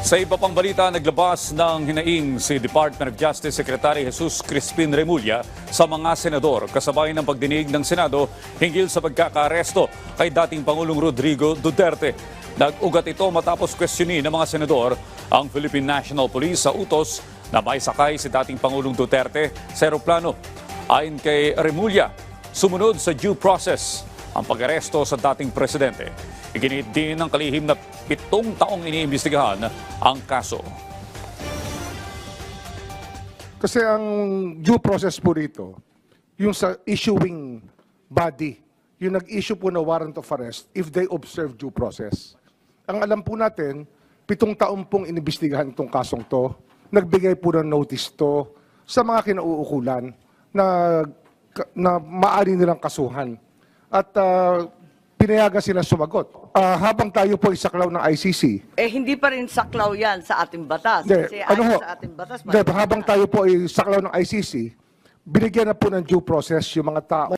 Sa iba pang balita, naglabas ng hinaing si Department of Justice Secretary Jesus Crispin Remulla sa mga senador kasabay ng pagdinig ng Senado hinggil sa pagkakaaresto kay dating Pangulong Rodrigo Duterte. Nag-ugat ito matapos questionin ng mga senador ang Philippine National Police sa utos na maisakay si dating Pangulong Duterte sa eroplano. Ayon kay Remulla, sumunod sa due process ang pag-aresto sa dating presidente. Iginit din ng kalihim na 7 taong iniimbestigahan ang kaso. Kasi ang due process po rito, yung sa issuing body, yung nag-issue po na warrant of arrest if they observe due process. Ang alam po natin, 7 taon pong inimbestigahan itong kasong to, nagbigay po ng notice to sa mga kinauukulan na maaari nilang kasuhan. At pinayagan sila sumagot. Habang tayo po isaklaw ng ICC. Hindi pa rin saklaw yan sa ating batas. Hindi, Kasi ano ho? ayon sa ating batas, Hindi, habang tayo po isaklaw ng ICC, binigyan na po ng due process yung mga tao